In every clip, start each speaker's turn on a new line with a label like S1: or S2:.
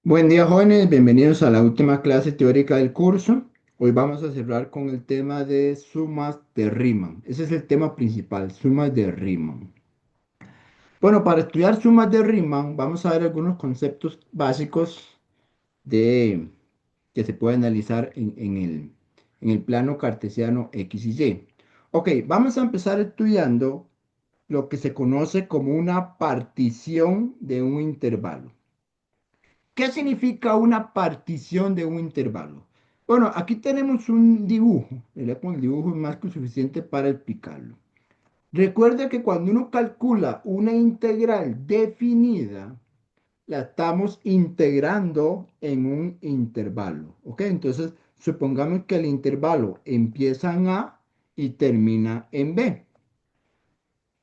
S1: Buen día, jóvenes. Bienvenidos a la última clase teórica del curso. Hoy vamos a cerrar con el tema de sumas de Riemann. Ese es el tema principal, sumas de Riemann. Bueno, para estudiar sumas de Riemann, vamos a ver algunos conceptos básicos de, que se puede analizar en el plano cartesiano X y Y. Ok, vamos a empezar estudiando lo que se conoce como una partición de un intervalo. ¿Qué significa una partición de un intervalo? Bueno, aquí tenemos un dibujo. El dibujo es más que suficiente para explicarlo. Recuerda que cuando uno calcula una integral definida, la estamos integrando en un intervalo. ¿Ok? Entonces, supongamos que el intervalo empieza en A y termina en B.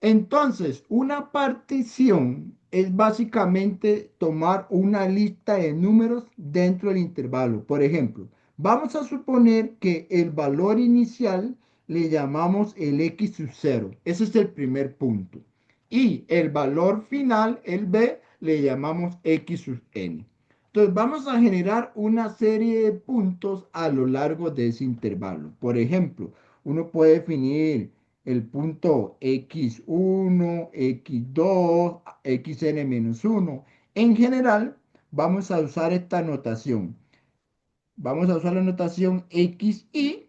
S1: Entonces, una partición es básicamente tomar una lista de números dentro del intervalo. Por ejemplo, vamos a suponer que el valor inicial le llamamos el x sub 0. Ese es el primer punto. Y el valor final, el b, le llamamos x sub n. Entonces, vamos a generar una serie de puntos a lo largo de ese intervalo. Por ejemplo, uno puede definir el punto x1, x2, xn-1. En general, vamos a usar esta notación. Vamos a usar la notación xi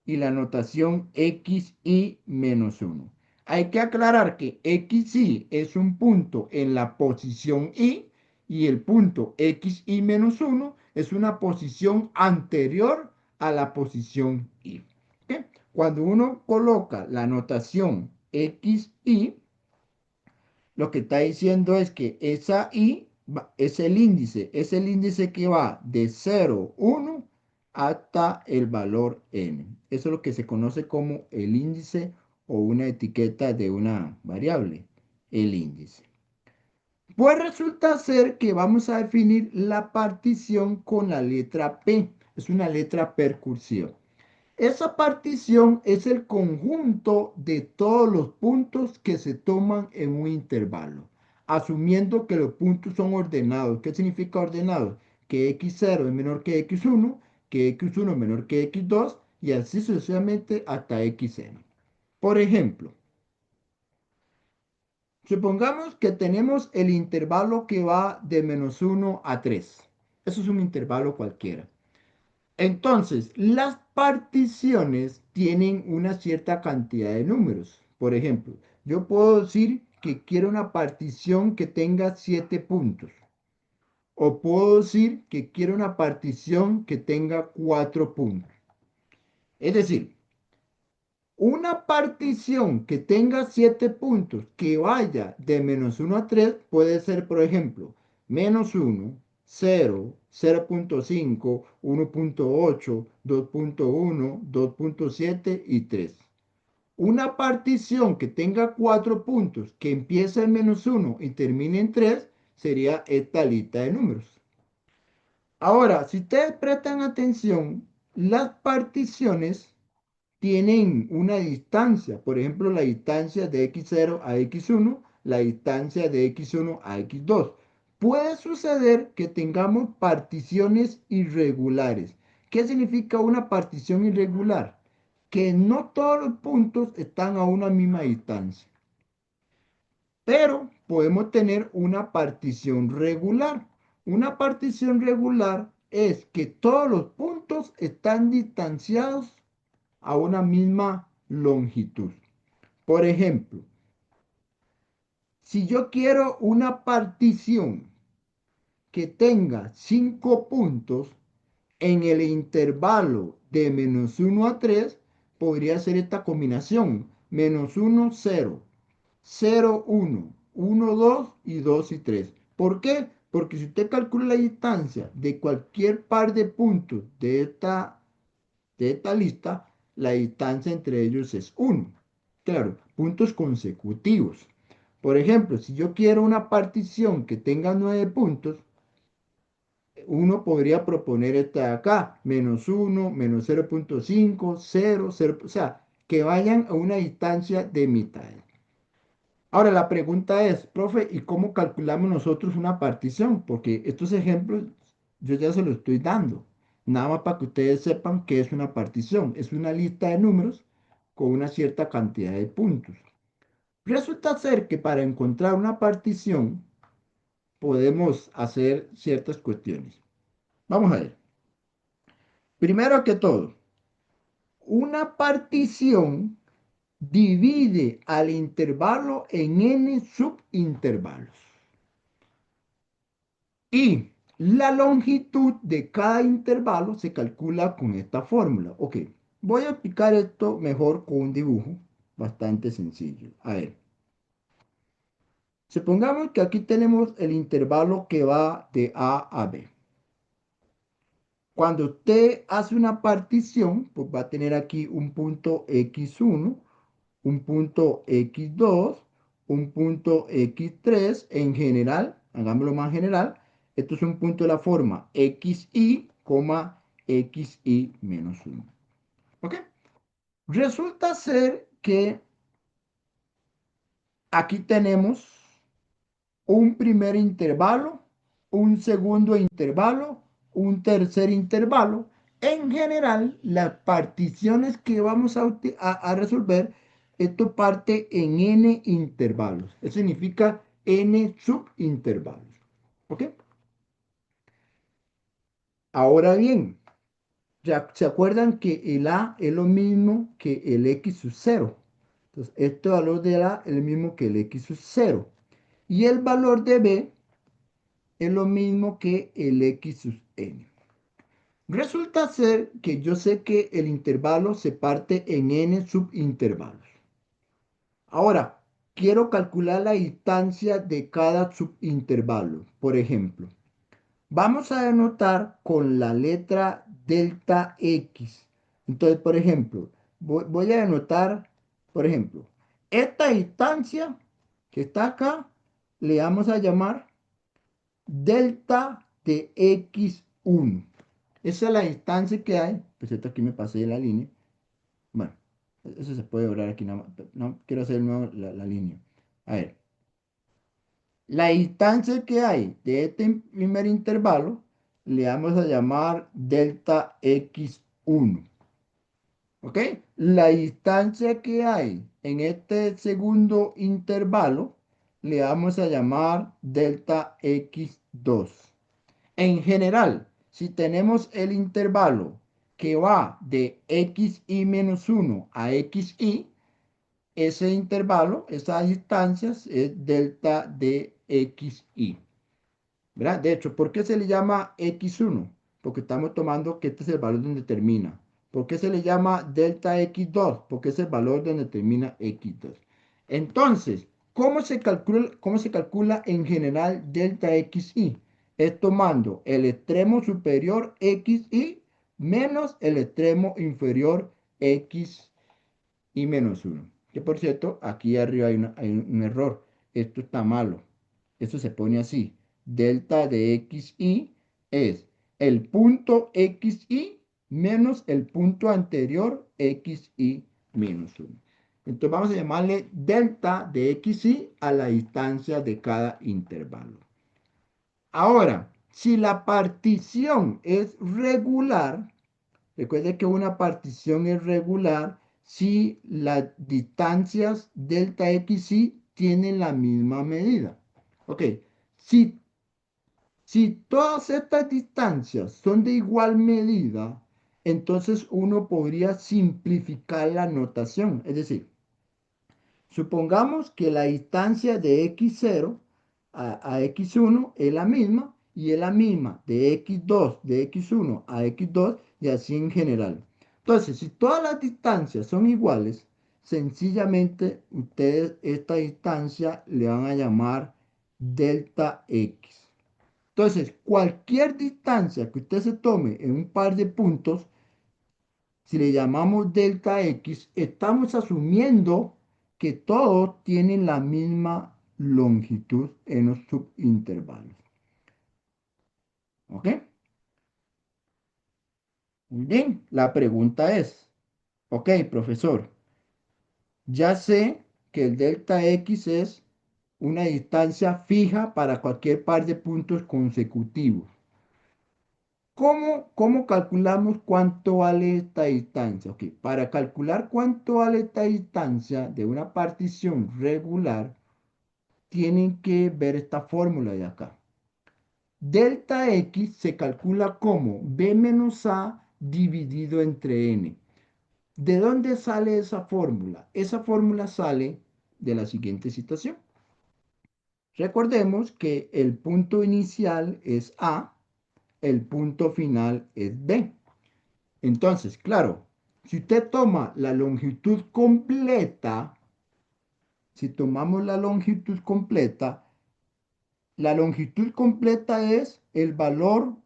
S1: y la notación xi-1. Hay que aclarar que xi es un punto en la posición y el punto xi-1 es una posición anterior a la posición i. ¿Ok? Cuando uno coloca la notación xi, lo que está diciendo es que esa i es el índice que va de 0, 1 hasta el valor n. Eso es lo que se conoce como el índice o una etiqueta de una variable, el índice. Pues resulta ser que vamos a definir la partición con la letra P. Es una letra percursiva. Esa partición es el conjunto de todos los puntos que se toman en un intervalo, asumiendo que los puntos son ordenados. ¿Qué significa ordenado? Que x0 es menor que x1, que x1 es menor que x2 y así sucesivamente hasta xn. Por ejemplo, supongamos que tenemos el intervalo que va de -1 a 3. Eso es un intervalo cualquiera. Entonces, las particiones tienen una cierta cantidad de números. Por ejemplo, yo puedo decir que quiero una partición que tenga 7 puntos. O puedo decir que quiero una partición que tenga 4 puntos. Es decir, una partición que tenga 7 puntos que vaya de -1 a 3 puede ser, por ejemplo, -1, 0, 0.5, 1.8, 2.1, 2.7 y 3. Una partición que tenga 4 puntos que empiece en -1 y termine en 3 sería esta lista de números. Ahora, si ustedes prestan atención, las particiones tienen una distancia, por ejemplo, la distancia de x0 a x1, la distancia de x1 a x2. Puede suceder que tengamos particiones irregulares. ¿Qué significa una partición irregular? Que no todos los puntos están a una misma distancia, pero podemos tener una partición regular. Una partición regular es que todos los puntos están distanciados a una misma longitud. Por ejemplo, si yo quiero una partición que tenga 5 puntos en el intervalo de -1 a 3, podría ser esta combinación: -1, 0, 0, 1, 1, 2 y 2 y 3. ¿Por qué? Porque si usted calcula la distancia de cualquier par de puntos de esta lista, la distancia entre ellos es 1. Claro, puntos consecutivos. Por ejemplo, si yo quiero una partición que tenga 9 puntos, uno podría proponer esta de acá, -1, -0.5, 0, 0, o sea, que vayan a una distancia de mitad. Ahora la pregunta es, profe, ¿y cómo calculamos nosotros una partición? Porque estos ejemplos yo ya se los estoy dando. Nada más para que ustedes sepan qué es una partición. Es una lista de números con una cierta cantidad de puntos. Resulta ser que para encontrar una partición podemos hacer ciertas cuestiones. Vamos a ver. Primero que todo, una partición divide al intervalo en n subintervalos. Y la longitud de cada intervalo se calcula con esta fórmula. Ok, voy a explicar esto mejor con un dibujo bastante sencillo. A ver, supongamos que aquí tenemos el intervalo que va de A a B. Cuando usted hace una partición, pues va a tener aquí un punto x1, un punto x2, un punto x3 en general, hagámoslo más general. Esto es un punto de la forma xi, xi menos 1. ¿Ok? Resulta ser que aquí tenemos un primer intervalo, un segundo intervalo, un tercer intervalo. En general, las particiones que vamos a resolver, esto parte en n intervalos. Eso significa n subintervalos. ¿Ok? Ahora bien, ya se acuerdan que el a es lo mismo que el x sub 0. Entonces, este valor de a es el mismo que el x sub 0. Y el valor de b es lo mismo que el x sub n. Resulta ser que yo sé que el intervalo se parte en n subintervalos. Ahora, quiero calcular la distancia de cada subintervalo. Por ejemplo, vamos a denotar con la letra delta x. Entonces, por ejemplo, voy a denotar, por ejemplo, esta distancia que está acá, le vamos a llamar delta de x1. Esa es la distancia que hay. Pues esto aquí me pasé de la línea. Bueno, eso se puede borrar aquí nada más. No, quiero hacer de nuevo la línea. A ver, la distancia que hay de este primer intervalo le vamos a llamar delta x1. ¿Ok? La distancia que hay en este segundo intervalo le vamos a llamar delta x2. En general, si tenemos el intervalo que va de xi menos 1 a xi, ese intervalo, esas distancias es delta de xi. ¿Verdad? De hecho, ¿por qué se le llama x1? Porque estamos tomando que este es el valor donde termina. ¿Por qué se le llama delta x2? Porque es el valor donde termina x2. Entonces, ¿cómo se calcula en general delta xi? Es tomando el extremo superior xi menos el extremo inferior x y menos 1. Que por cierto, aquí arriba hay un error. Esto está malo. Esto se pone así. Delta de xi es el punto xi menos el punto anterior xi menos 1. Entonces vamos a llamarle delta de xi a la distancia de cada intervalo. Ahora, si la partición es regular, recuerde que una partición es regular si las distancias delta xi tienen la misma medida. Ok, si, si todas estas distancias son de igual medida, entonces uno podría simplificar la notación. Es decir, supongamos que la distancia de x0 a x1 es la misma y es la misma de x2, de x1 a x2 y así en general. Entonces, si todas las distancias son iguales, sencillamente ustedes esta distancia le van a llamar delta x. Entonces, cualquier distancia que usted se tome en un par de puntos, si le llamamos delta x, estamos asumiendo que todos tienen la misma longitud en los subintervalos. ¿Ok? Muy bien, la pregunta es, ok, profesor, ya sé que el delta x es una distancia fija para cualquier par de puntos consecutivos. ¿Cómo calculamos cuánto vale esta distancia? Ok, para calcular cuánto vale esta distancia de una partición regular, tienen que ver esta fórmula de acá. Delta X se calcula como B menos A dividido entre N. ¿De dónde sale esa fórmula? Esa fórmula sale de la siguiente situación. Recordemos que el punto inicial es A, el punto final es B. Entonces, claro, si usted toma la longitud completa, si tomamos la longitud completa es el valor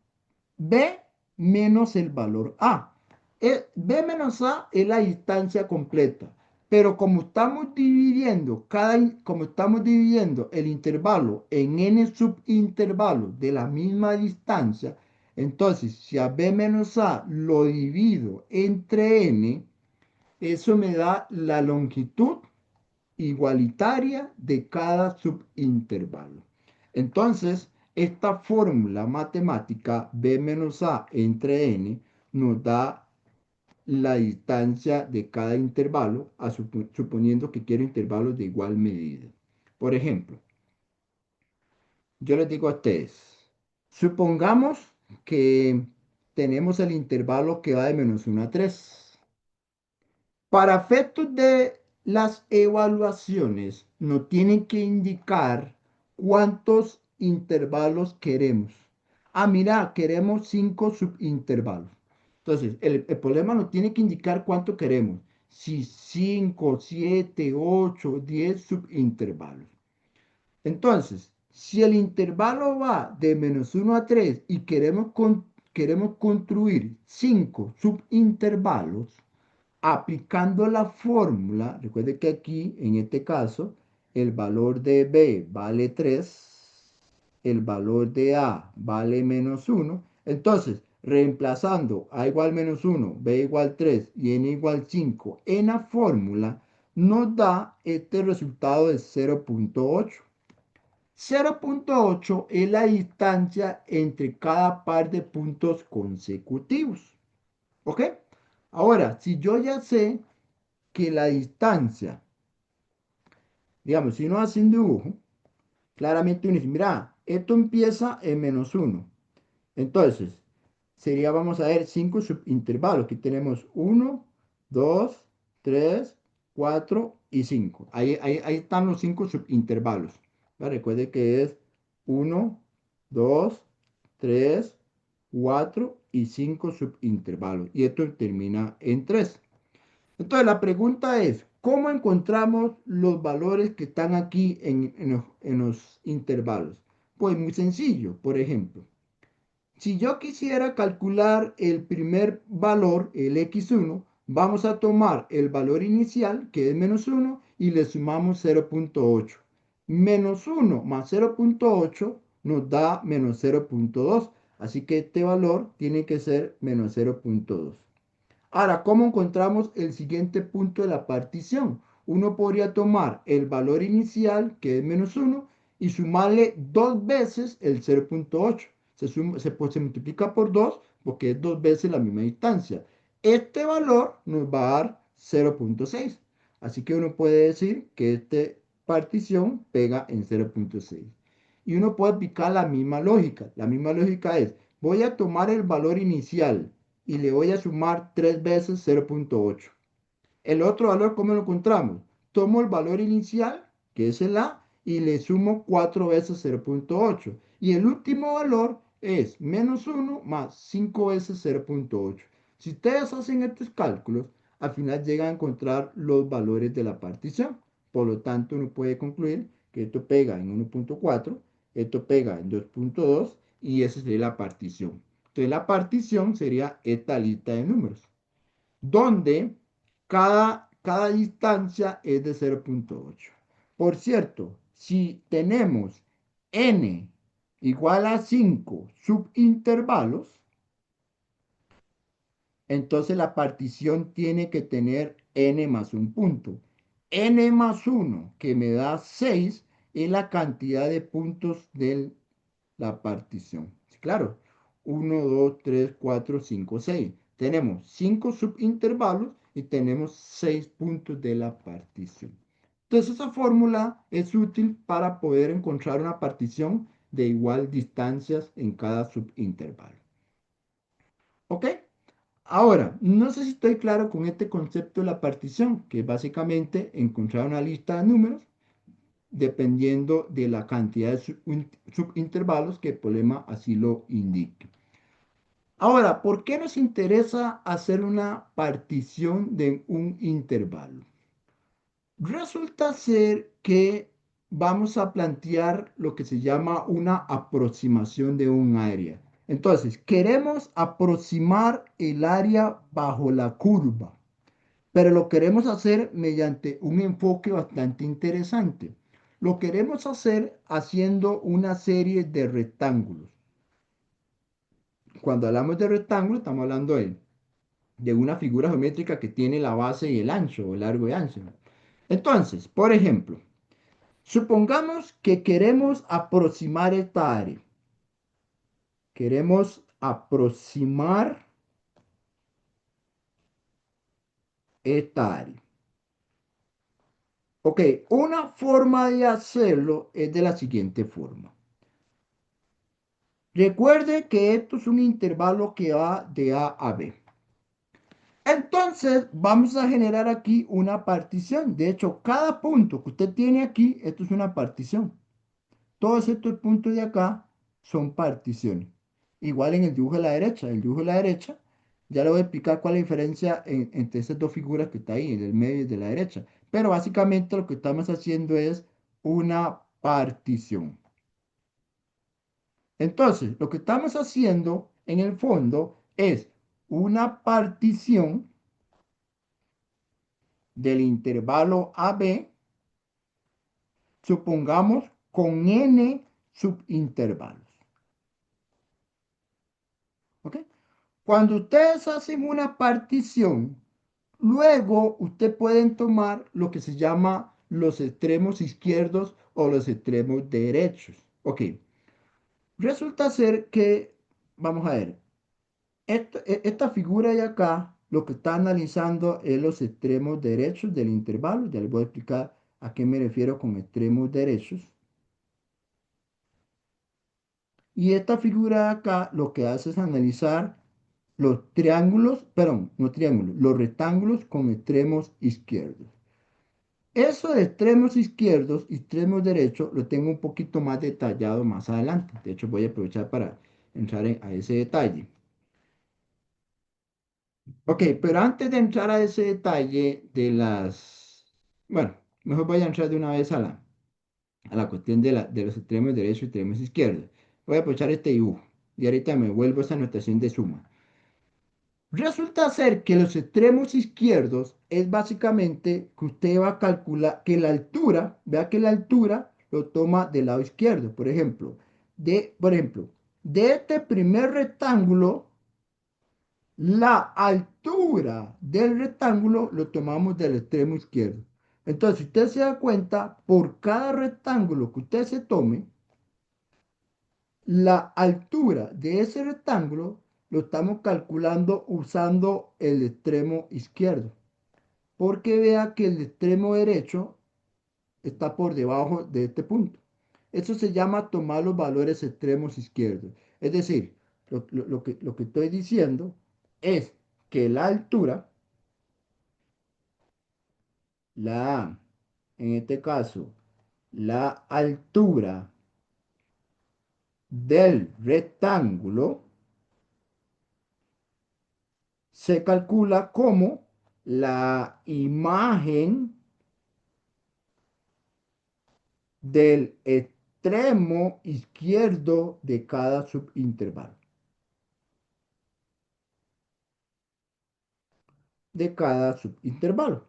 S1: B menos el valor A. B menos A es la distancia completa, pero como estamos dividiendo el intervalo en n subintervalos de la misma distancia, entonces si a B menos A lo divido entre n, eso me da la longitud igualitaria de cada subintervalo. Entonces, esta fórmula matemática B menos A entre n nos da la distancia de cada intervalo, suponiendo que quiero intervalos de igual medida. Por ejemplo, yo les digo a ustedes, supongamos que tenemos el intervalo que va de -1 a 3. Para efectos de las evaluaciones, nos tienen que indicar cuántos intervalos queremos. Ah, mira, queremos 5 subintervalos. Entonces, el problema nos tiene que indicar cuánto queremos. Si 5, 7, 8, 10 subintervalos. Entonces, si el intervalo va de -1 a 3 y queremos construir 5 subintervalos, aplicando la fórmula, recuerde que aquí, en este caso, el valor de B vale 3, el valor de A vale -1. Entonces, reemplazando A igual -1, B igual 3 y N igual 5 en la fórmula, nos da este resultado de 0.8. 0.8 es la distancia entre cada par de puntos consecutivos. ¿Ok? Ahora, si yo ya sé que la distancia, digamos, si uno hace un dibujo, claramente uno dice, mira, esto empieza en -1. Entonces, sería, vamos a ver, 5 subintervalos. Aquí tenemos 1, 2, 3, 4 y 5. Ahí están los 5 subintervalos. Recuerde que es 1, 2, 3, 4 y 5 subintervalos. Y esto termina en 3. Entonces la pregunta es, ¿cómo encontramos los valores que están aquí en los intervalos? Pues muy sencillo. Por ejemplo, si yo quisiera calcular el primer valor, el x1, vamos a tomar el valor inicial, que es -1, y le sumamos 0.8. -1 más 0.8 nos da -0.2. Así que este valor tiene que ser -0.2. Ahora, ¿cómo encontramos el siguiente punto de la partición? Uno podría tomar el valor inicial, que es -1, y sumarle dos veces el 0.8. Se multiplica por 2 porque es dos veces la misma distancia. Este valor nos va a dar 0.6. Así que uno puede decir que esta partición pega en 0.6. Y uno puede aplicar la misma lógica. La misma lógica es, voy a tomar el valor inicial y le voy a sumar 3 veces 0.8. El otro valor, ¿cómo lo encontramos? Tomo el valor inicial, que es el A, y le sumo 4 veces 0.8. Y el último valor es -1 más 5 veces 0.8. Si ustedes hacen estos cálculos, al final llegan a encontrar los valores de la partición. Por lo tanto, uno puede concluir que esto pega en 1.4, esto pega en 2.2 y esa sería la partición. Entonces, la partición sería esta lista de números donde cada distancia es de 0.8. Por cierto, si tenemos n igual a 5 subintervalos, entonces la partición tiene que tener n más un punto. N más 1, que me da 6, y la cantidad de puntos de la partición. Sí, claro, uno, 2, 3, 4, 5, 6. Tenemos 5 subintervalos y tenemos 6 puntos de la partición. Entonces, esa fórmula es útil para poder encontrar una partición de igual distancias en cada subintervalo. ¿Ok? Ahora, no sé si estoy claro con este concepto de la partición, que es básicamente encontrar una lista de números dependiendo de la cantidad de subintervalos que el problema así lo indique. Ahora, ¿por qué nos interesa hacer una partición de un intervalo? Resulta ser que vamos a plantear lo que se llama una aproximación de un área. Entonces, queremos aproximar el área bajo la curva, pero lo queremos hacer mediante un enfoque bastante interesante. Lo queremos hacer haciendo una serie de rectángulos. Cuando hablamos de rectángulo, estamos hablando de una figura geométrica que tiene la base y el ancho, o el largo y ancho. Entonces, por ejemplo, supongamos que queremos aproximar esta área. Queremos aproximar esta área. Ok, una forma de hacerlo es de la siguiente forma. Recuerde que esto es un intervalo que va de A a B. Entonces, vamos a generar aquí una partición. De hecho, cada punto que usted tiene aquí, esto es una partición. Todos estos puntos de acá son particiones. Igual en el dibujo de la derecha. El dibujo de la derecha, ya le voy a explicar cuál es la diferencia entre esas dos figuras que está ahí, en el medio y de la derecha. Pero básicamente lo que estamos haciendo es una partición. Entonces, lo que estamos haciendo en el fondo es una partición del intervalo AB, supongamos con n subintervalos. ¿Ok? Cuando ustedes hacen una partición, luego ustedes pueden tomar lo que se llama los extremos izquierdos o los extremos derechos. Ok, resulta ser que, vamos a ver, esta figura de acá, lo que está analizando es los extremos derechos del intervalo. Ya les voy a explicar a qué me refiero con extremos derechos. Y esta figura de acá lo que hace es analizar los triángulos, perdón, no triángulos, los rectángulos con extremos izquierdos. Eso de extremos izquierdos y extremos derechos lo tengo un poquito más detallado más adelante. De hecho, voy a aprovechar para entrar a ese detalle. Ok, pero antes de entrar a ese detalle de bueno, mejor voy a entrar de una vez a la cuestión de los extremos derechos y extremos izquierdos. Voy a aprovechar este dibujo y ahorita me vuelvo a esa notación de suma. Resulta ser que los extremos izquierdos es básicamente que usted va a calcular que la altura, vea que la altura lo toma del lado izquierdo. Por ejemplo, de este primer rectángulo, la altura del rectángulo lo tomamos del extremo izquierdo. Entonces, si usted se da cuenta, por cada rectángulo que usted se tome, la altura de ese rectángulo lo estamos calculando usando el extremo izquierdo, porque vea que el extremo derecho está por debajo de este punto. Eso se llama tomar los valores extremos izquierdos. Es decir, lo que estoy diciendo es que la altura, en este caso, la altura del rectángulo se calcula como la imagen del extremo izquierdo de cada subintervalo. De cada subintervalo.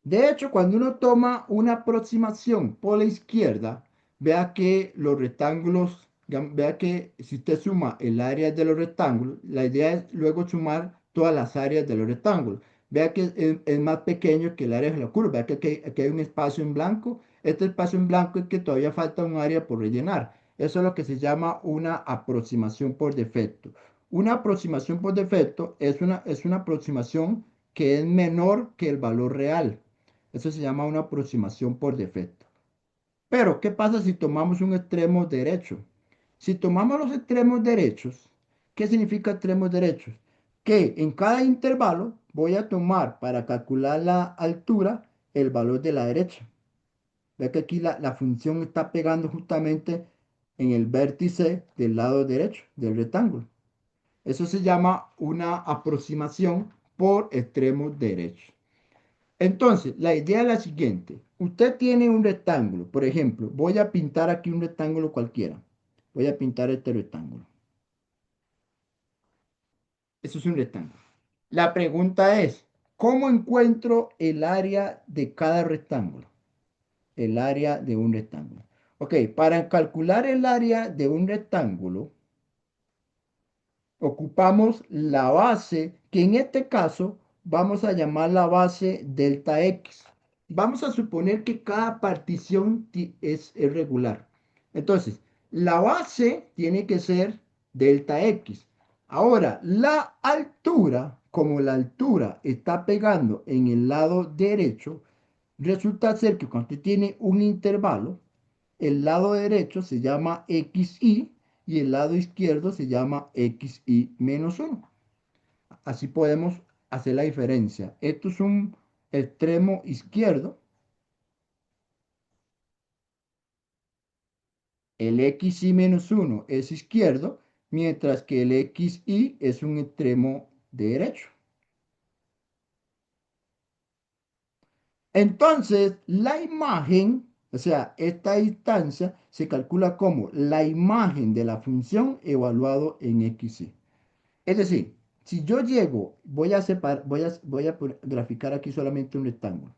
S1: De hecho, cuando uno toma una aproximación por la izquierda, vea que los rectángulos, vea que si usted suma el área de los rectángulos, la idea es luego sumar todas las áreas de los rectángulos. Vea que es más pequeño que el área de la curva. Vea que aquí hay un espacio en blanco. Este espacio en blanco es que todavía falta un área por rellenar. Eso es lo que se llama una aproximación por defecto. Una aproximación por defecto es una aproximación que es menor que el valor real. Eso se llama una aproximación por defecto. Pero, ¿qué pasa si tomamos un extremo derecho? Si tomamos los extremos derechos, ¿qué significa extremos derechos? Que en cada intervalo voy a tomar para calcular la altura el valor de la derecha. Ve que aquí la función está pegando justamente en el vértice del lado derecho del rectángulo. Eso se llama una aproximación por extremos derechos. Entonces, la idea es la siguiente. Usted tiene un rectángulo, por ejemplo, voy a pintar aquí un rectángulo cualquiera. Voy a pintar este rectángulo. Eso es un rectángulo. La pregunta es, ¿cómo encuentro el área de cada rectángulo? El área de un rectángulo. Ok, para calcular el área de un rectángulo, ocupamos la base, que en este caso vamos a llamar la base delta X. Vamos a suponer que cada partición es regular. Entonces, la base tiene que ser delta X. Ahora, la altura, como la altura está pegando en el lado derecho, resulta ser que cuando usted tiene un intervalo, el lado derecho se llama xy y el lado izquierdo se llama xy menos 1. Así podemos hacer la diferencia. Esto es un extremo izquierdo. El xy menos 1 es izquierdo, mientras que el xy es un extremo derecho. Entonces, la imagen, o sea, esta distancia se calcula como la imagen de la función evaluado en xy. Es decir, si yo llego, voy a graficar aquí solamente un rectángulo.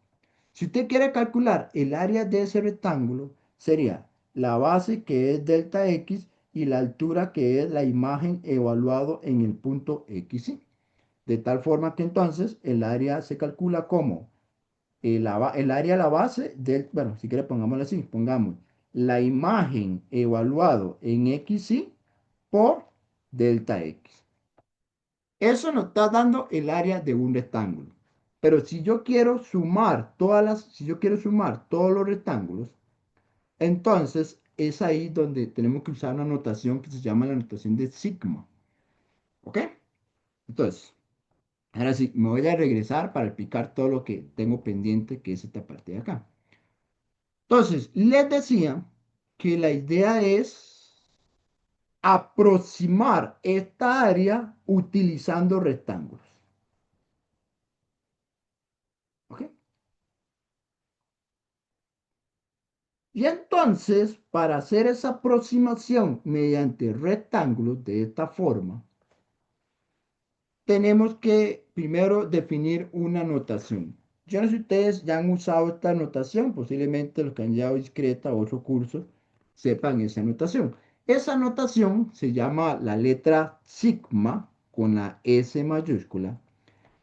S1: Si usted quiere calcular el área de ese rectángulo, sería la base que es delta X y la altura que es la imagen evaluado en el punto X. De tal forma que entonces el área se calcula como el área, la base del, bueno, si quiere pongámoslo así, pongamos la imagen evaluado en XY por delta X. Eso nos está dando el área de un rectángulo. Pero si yo quiero sumar si yo quiero sumar todos los rectángulos, entonces es ahí donde tenemos que usar una notación que se llama la notación de sigma. ¿Ok? Entonces, ahora sí, me voy a regresar para explicar todo lo que tengo pendiente, que es esta parte de acá. Entonces, les decía que la idea es aproximar esta área utilizando rectángulos. ¿Ok? Y entonces, para hacer esa aproximación mediante rectángulos de esta forma, tenemos que primero definir una notación. Yo no sé si ustedes ya han usado esta notación, posiblemente los que han llevado discreta o otro curso sepan esa notación. Esa notación se llama la letra sigma con la S mayúscula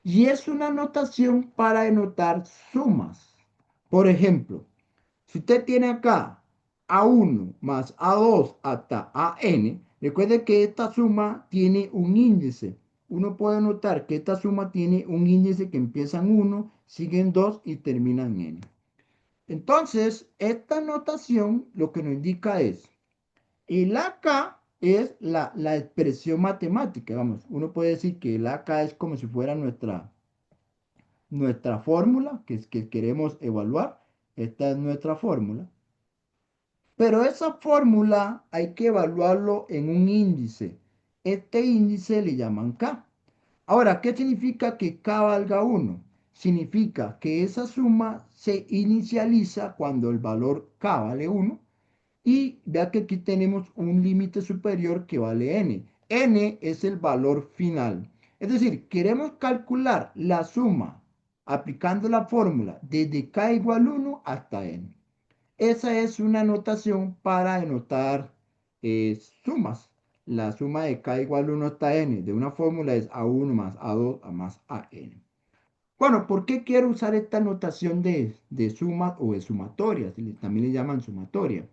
S1: y es una notación para denotar sumas. Por ejemplo, si usted tiene acá A1 más A2 hasta AN, recuerde que esta suma tiene un índice. Uno puede notar que esta suma tiene un índice que empieza en 1, sigue en 2 y termina en N. Entonces, esta notación lo que nos indica es, el AK es la expresión matemática, vamos, uno puede decir que el AK es como si fuera nuestra fórmula que queremos evaluar. Esta es nuestra fórmula. Pero esa fórmula hay que evaluarlo en un índice. Este índice le llaman K. Ahora, ¿qué significa que K valga 1? Significa que esa suma se inicializa cuando el valor K vale 1 y vea que aquí tenemos un límite superior que vale N. N es el valor final. Es decir, queremos calcular la suma aplicando la fórmula desde K igual 1 hasta N. Esa es una notación para denotar sumas. La suma de k igual 1 hasta n de una fórmula es a1 más a2 a más an. Bueno, ¿por qué quiero usar esta notación de suma o de sumatoria? También le llaman sumatoria.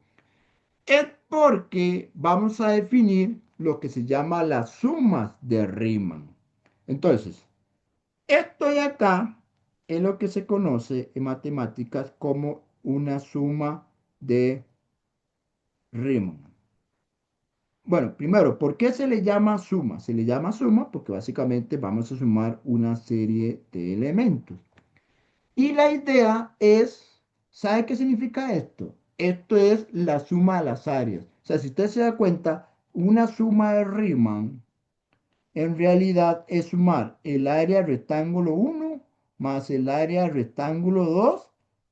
S1: Es porque vamos a definir lo que se llama las sumas de Riemann. Entonces, esto de acá es lo que se conoce en matemáticas como una suma de Riemann. Bueno, primero, ¿por qué se le llama suma? Se le llama suma porque básicamente vamos a sumar una serie de elementos. Y la idea es, ¿sabe qué significa esto? Esto es la suma de las áreas. O sea, si usted se da cuenta, una suma de Riemann en realidad es sumar el área del rectángulo 1 más el área del rectángulo 2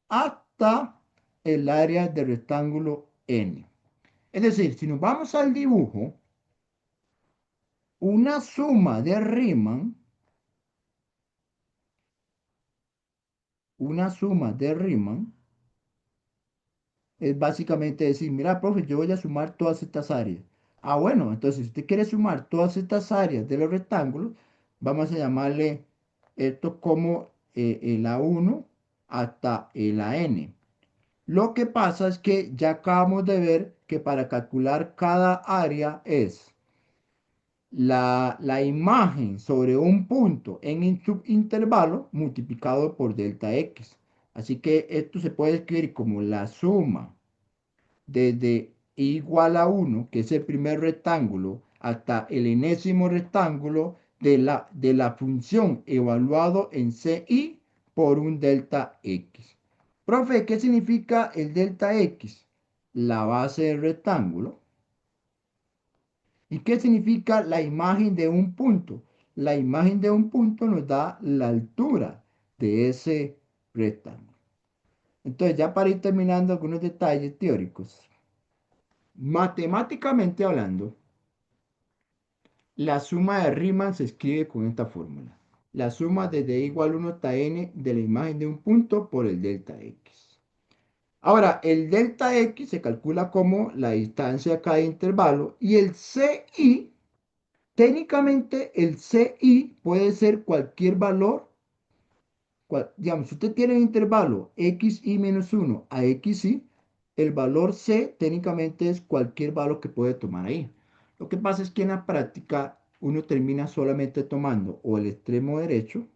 S1: hasta el área del rectángulo n. Es decir, si nos vamos al dibujo, una suma de Riemann, una suma de Riemann es básicamente decir, mira, profe, yo voy a sumar todas estas áreas. Ah, bueno, entonces si usted quiere sumar todas estas áreas de los rectángulos, vamos a llamarle esto como el A1 hasta el AN. Lo que pasa es que ya acabamos de ver que para calcular cada área es la imagen sobre un punto en un subintervalo multiplicado por delta X. Así que esto se puede escribir como la suma desde igual a 1, que es el primer rectángulo, hasta el enésimo rectángulo de la función evaluado en CI por un delta X. Profe, ¿qué significa el delta X? La base del rectángulo. ¿Y qué significa la imagen de un punto? La imagen de un punto nos da la altura de ese rectángulo. Entonces, ya para ir terminando algunos detalles teóricos. Matemáticamente hablando, la suma de Riemann se escribe con esta fórmula. La suma desde igual 1 hasta n de la imagen de un punto por el delta x. Ahora, el delta x se calcula como la distancia a cada intervalo y el CI, técnicamente el CI puede ser cualquier valor. Digamos, si usted tiene un intervalo xi menos 1 a xi, el valor c técnicamente es cualquier valor que puede tomar ahí. Lo que pasa es que en la práctica uno termina solamente tomando o el extremo derecho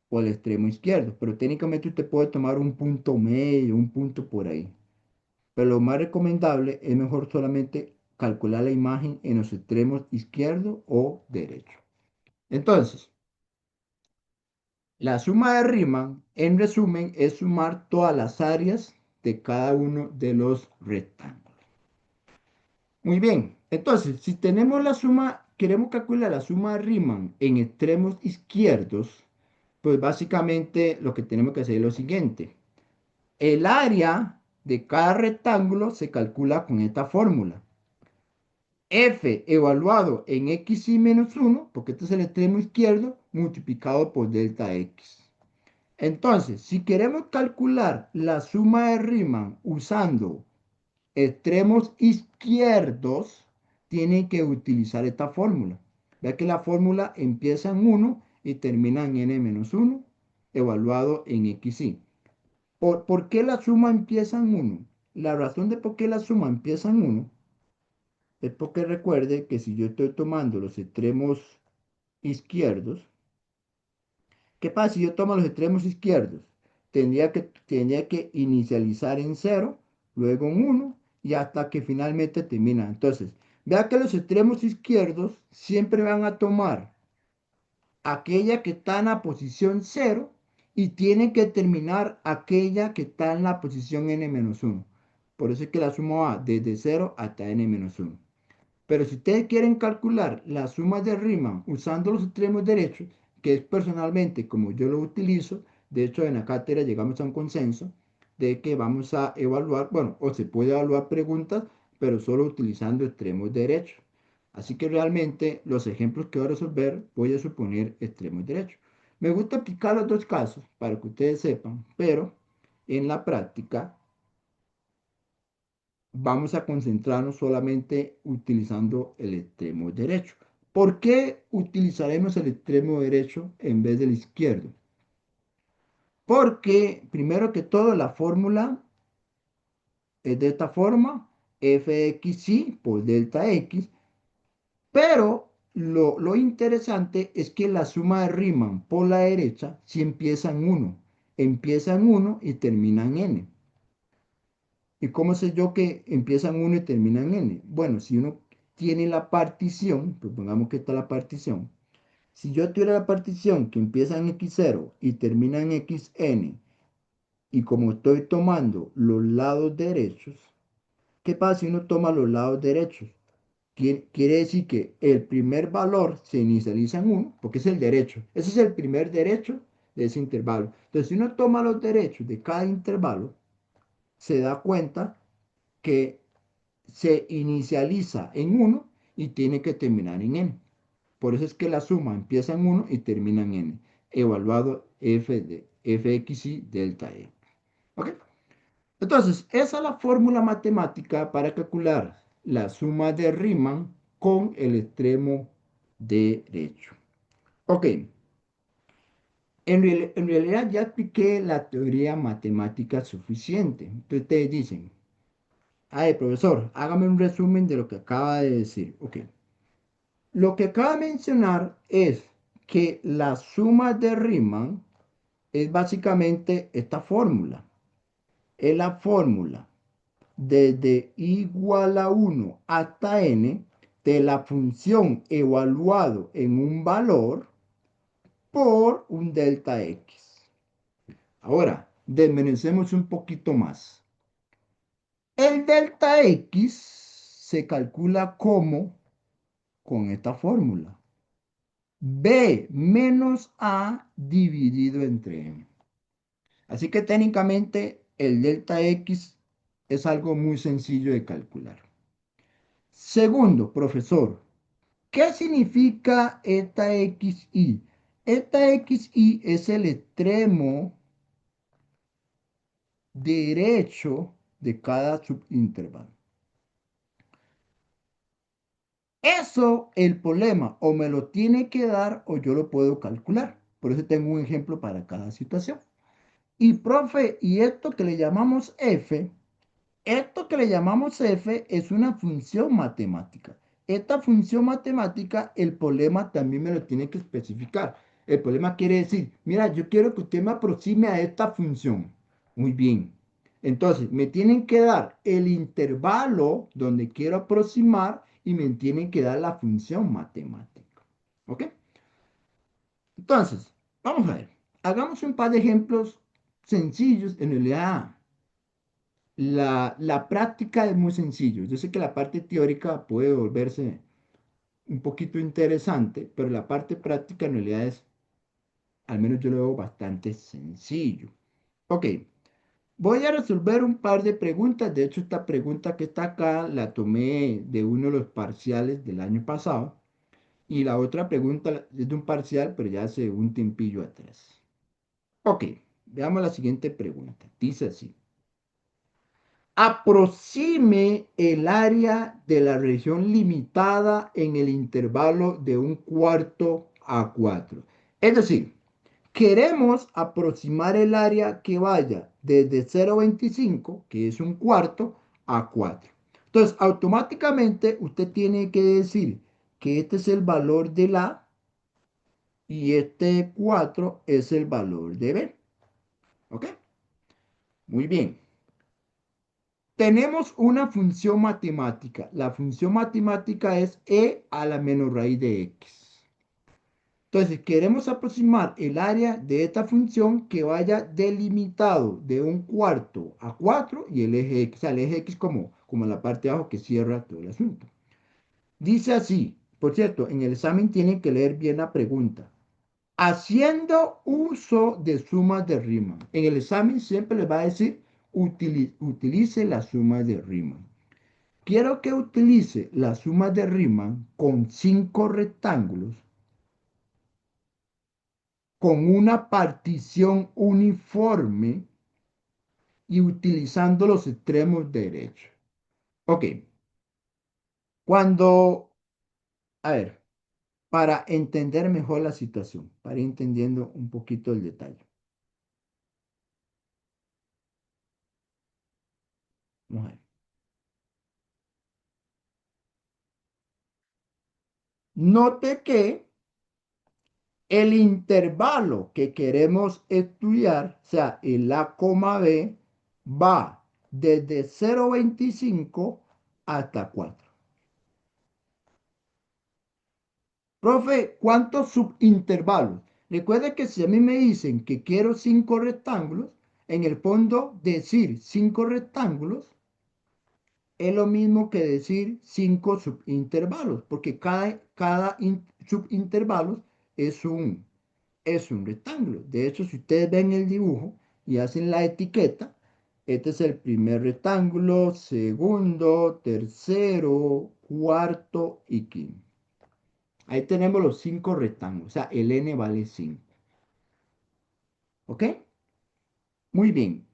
S1: o el extremo izquierdo, pero técnicamente usted puede tomar un punto medio, un punto por ahí. Pero lo más recomendable es mejor solamente calcular la imagen en los extremos izquierdo o derecho. Entonces, la suma de Riemann, en resumen, es sumar todas las áreas de cada uno de los rectángulos. Muy bien, entonces, si tenemos la suma, queremos calcular la suma de Riemann en extremos izquierdos, pues básicamente lo que tenemos que hacer es lo siguiente. El área de cada rectángulo se calcula con esta fórmula. F evaluado en xy menos 1, porque este es el extremo izquierdo, multiplicado por delta x. Entonces, si queremos calcular la suma de Riemann usando extremos izquierdos, tienen que utilizar esta fórmula. Vea que la fórmula empieza en 1 y termina en n-1, evaluado en xy. ¿Por qué la suma empieza en 1? La razón de por qué la suma empieza en 1 es porque recuerde que si yo estoy tomando los extremos izquierdos, ¿qué pasa si yo tomo los extremos izquierdos? Tendría que inicializar en 0, luego en 1 y hasta que finalmente termina. Entonces, vea que los extremos izquierdos siempre van a tomar aquella que está en la posición 0 y tienen que terminar aquella que está en la posición n-1. Por eso es que la suma va desde 0 hasta n-1. Pero si ustedes quieren calcular la suma de Riemann usando los extremos derechos, que es personalmente como yo lo utilizo, de hecho en la cátedra llegamos a un consenso de que vamos a evaluar, bueno, o se puede evaluar preguntas, pero solo utilizando extremos derechos. Así que realmente los ejemplos que voy a resolver voy a suponer extremos derechos. Me gusta aplicar los dos casos para que ustedes sepan, pero en la práctica vamos a concentrarnos solamente utilizando el extremo derecho. ¿Por qué utilizaremos el extremo derecho en vez del izquierdo? Porque, primero que todo, la fórmula es de esta forma, fxy por delta x, pero lo interesante es que la suma de Riemann por la derecha si empieza en 1 y termina en n. ¿Y cómo sé yo que empieza en 1 y termina en n? Bueno, si uno tiene la partición, pues pongamos que está la partición. Si yo tuviera la partición que empieza en x0 y termina en xn, y como estoy tomando los lados derechos, ¿qué pasa si uno toma los lados derechos? Quiere decir que el primer valor se inicializa en 1, porque es el derecho. Ese es el primer derecho de ese intervalo. Entonces, si uno toma los derechos de cada intervalo, se da cuenta que se inicializa en 1 y tiene que terminar en n. Por eso es que la suma empieza en 1 y termina en n, evaluado f de fxy delta e. ¿Ok? Entonces, esa es la fórmula matemática para calcular la suma de Riemann con el extremo derecho. Ok, en realidad ya expliqué la teoría matemática suficiente. Entonces ustedes dicen, ay, profesor, hágame un resumen de lo que acaba de decir. Ok, lo que acaba de mencionar es que la suma de Riemann es básicamente esta fórmula. Es la fórmula desde igual a 1 hasta n de la función evaluado en un valor por un delta x. Ahora, desmenuzemos un poquito más. El delta x se calcula como con esta fórmula. B menos A dividido entre M. Así que técnicamente el delta X es algo muy sencillo de calcular. Segundo, profesor, ¿qué significa esta XY? Esta XY es el extremo derecho de cada subintervalo. Eso, el problema, o me lo tiene que dar o yo lo puedo calcular. Por eso tengo un ejemplo para cada situación. Y profe, ¿y esto que le llamamos f? Esto que le llamamos f es una función matemática. Esta función matemática, el problema también me lo tiene que especificar. El problema quiere decir, mira, yo quiero que usted me aproxime a esta función. Muy bien. Entonces, me tienen que dar el intervalo donde quiero aproximar y me tienen que dar la función matemática. ¿Ok? Entonces, vamos a ver. Hagamos un par de ejemplos sencillos. En realidad, la práctica es muy sencillo. Yo sé que la parte teórica puede volverse un poquito interesante, pero la parte práctica en realidad es, al menos yo lo veo bastante sencillo. Ok, voy a resolver un par de preguntas. De hecho, esta pregunta que está acá la tomé de uno de los parciales del año pasado. Y la otra pregunta es de un parcial, pero ya hace un tiempillo atrás. Ok, veamos la siguiente pregunta. Dice así. Aproxime el área de la región limitada en el intervalo de un cuarto a 4. Es decir, queremos aproximar el área que vaya desde 0,25, que es un cuarto, a 4. Entonces, automáticamente usted tiene que decir que este es el valor de la y este 4 es el valor de b. ¿Ok? Muy bien. Tenemos una función matemática. La función matemática es e a la menor raíz de x. Entonces, queremos aproximar el área de esta función que vaya delimitado de un cuarto a 4 y el eje x, o sea, el eje x como la parte de abajo que cierra todo el asunto. Dice así, por cierto, en el examen tienen que leer bien la pregunta. Haciendo uso de sumas de Riemann. En el examen siempre les va a decir, utilice la suma de Riemann. Quiero que utilice la suma de Riemann con 5 rectángulos con una partición uniforme y utilizando los extremos derechos. Ok, cuando, a ver, para entender mejor la situación, para ir entendiendo un poquito el detalle. Vamos a ver. Note que el intervalo que queremos estudiar, o sea, el A, B, va desde 0,25 hasta 4. Profe, ¿cuántos subintervalos? Recuerde que si a mí me dicen que quiero 5 rectángulos, en el fondo decir 5 rectángulos es lo mismo que decir 5 subintervalos, porque cada subintervalo es un rectángulo. De hecho, si ustedes ven el dibujo y hacen la etiqueta, este es el primer rectángulo, segundo, tercero, cuarto y quinto. Ahí tenemos los 5 rectángulos, o sea, el n vale 5. ¿Ok? Muy bien.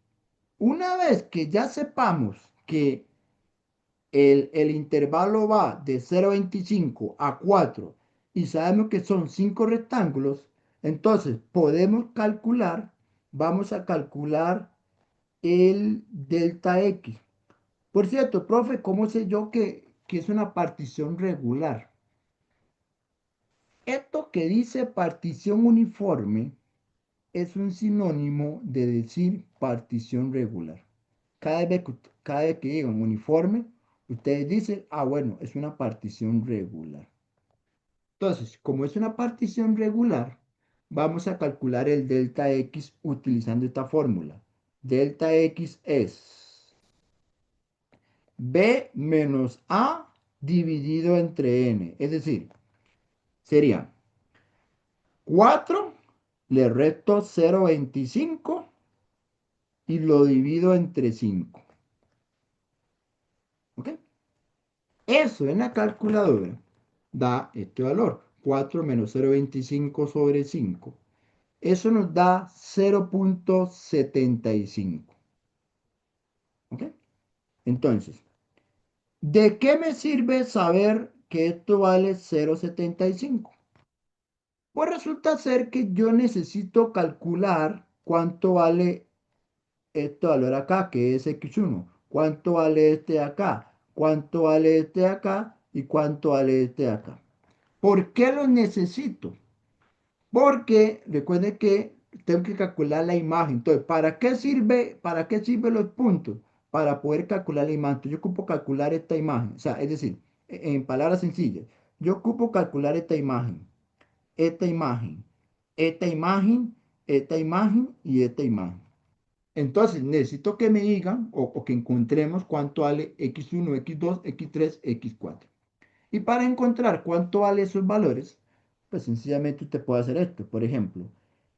S1: Una vez que ya sepamos que el intervalo va de 0,25 a 4 y sabemos que son 5 rectángulos, entonces podemos calcular, vamos a calcular el delta X. Por cierto, profe, ¿cómo sé yo que es una partición regular? Esto que dice partición uniforme es un sinónimo de decir partición regular. Cada vez que digan uniforme, ustedes dicen, ah, bueno, es una partición regular. Entonces, como es una partición regular, vamos a calcular el delta X utilizando esta fórmula. Delta X es B menos A dividido entre N. Es decir, sería 4, le resto 0,25 y lo divido entre 5. ¿Ok? Eso en la calculadora da este valor. 4 menos 0,25 sobre 5. Eso nos da 0,75. ¿Ok? Entonces, ¿de qué me sirve saber que esto vale 0,75? Pues resulta ser que yo necesito calcular cuánto vale este valor acá, que es x1. ¿Cuánto vale este de acá? ¿Cuánto vale este de acá? ¿Y cuánto vale este de acá? ¿Por qué lo necesito? Porque recuerden que tengo que calcular la imagen. Entonces, ¿para qué sirven los puntos? Para poder calcular la imagen. Entonces, yo ocupo calcular esta imagen. O sea, es decir, en palabras sencillas, yo ocupo calcular esta imagen, esta imagen, esta imagen, esta imagen y esta imagen. Entonces, necesito que me digan o que encontremos cuánto vale x1, x2, x3, x4. Y para encontrar cuánto vale esos valores, pues sencillamente usted puede hacer esto. Por ejemplo,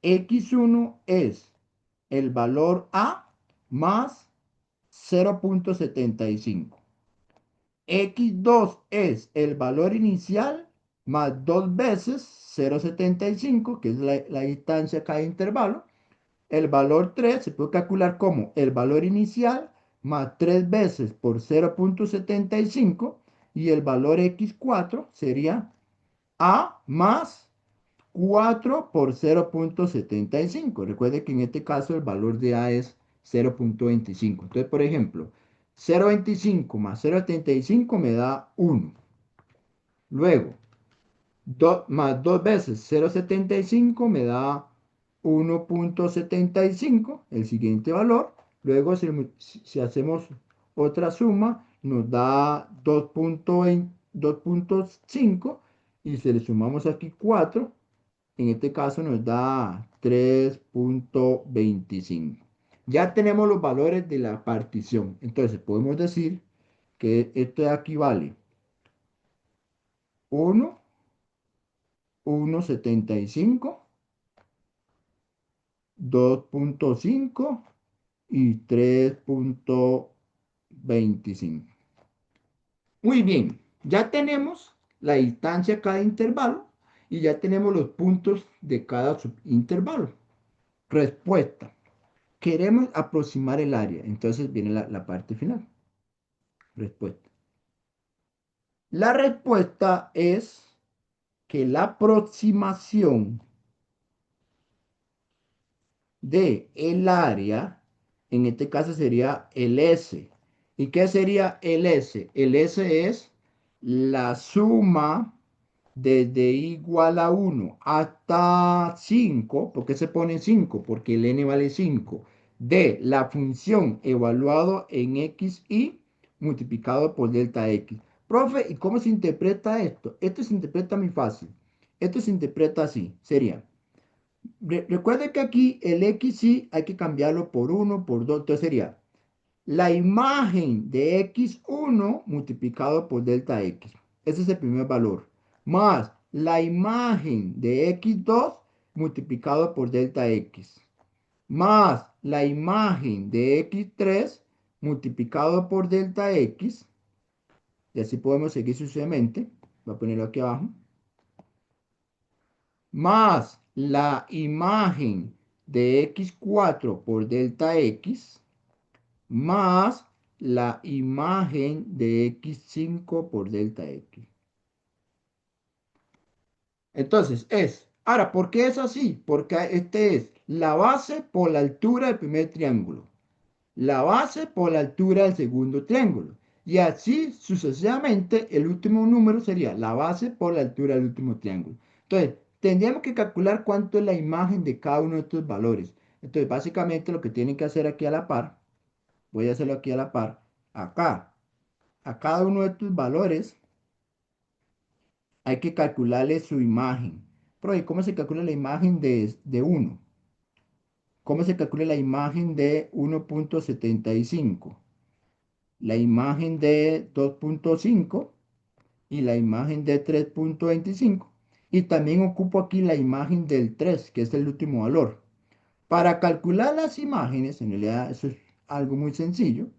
S1: x1 es el valor A más 0,75. X2 es el valor inicial más 2 veces 0,75, que es la distancia a cada intervalo. El valor 3 se puede calcular como el valor inicial más 3 veces por 0,75 y el valor x4 sería A más 4 por 0,75. Recuerde que en este caso el valor de A es 0,25. Entonces, por ejemplo, 0,25 más 0,75 me da 1. Luego, más 2 veces 0,75 me da 1,75, el siguiente valor. Luego, si hacemos otra suma, nos da 2,5 y si le sumamos aquí 4, en este caso nos da 3,25. Ya tenemos los valores de la partición. Entonces, podemos decir que esto de aquí vale 1, 1,75, 2,5 y 3,25. Muy bien, ya tenemos la distancia a cada intervalo y ya tenemos los puntos de cada subintervalo. Respuesta. Queremos aproximar el área. Entonces viene la parte final. Respuesta. La respuesta es que la aproximación de el área, en este caso sería el S. ¿Y qué sería el S? El S es la suma desde igual a 1 hasta 5. ¿Por qué se pone 5? Porque el n vale 5, de la función evaluado en xy multiplicado por delta x. Profe, ¿y cómo se interpreta esto? Esto se interpreta muy fácil. Esto se interpreta así, sería, recuerde que aquí el xy hay que cambiarlo por 1, por 2, entonces sería la imagen de x1 multiplicado por delta x. Ese es el primer valor. Más la imagen de x2 multiplicado por delta x. Más la imagen de x3 multiplicado por delta x. Y así podemos seguir sucesivamente. Voy a ponerlo aquí abajo. Más la imagen de x4 por delta x. Más la imagen de x5 por delta x. Entonces ahora, ¿por qué es así? Porque este es la base por la altura del primer triángulo, la base por la altura del segundo triángulo. Y así sucesivamente, el último número sería la base por la altura del último triángulo. Entonces, tendríamos que calcular cuánto es la imagen de cada uno de estos valores. Entonces, básicamente lo que tienen que hacer aquí a la par, voy a hacerlo aquí a la par, acá a cada uno de estos valores hay que calcularle su imagen. Pero ¿y cómo se calcula la imagen de 1? ¿Cómo se calcula la imagen de 1,75? La imagen de 2,5 y la imagen de 3,25. Y también ocupo aquí la imagen del 3, que es el último valor. Para calcular las imágenes, en realidad eso es algo muy sencillo.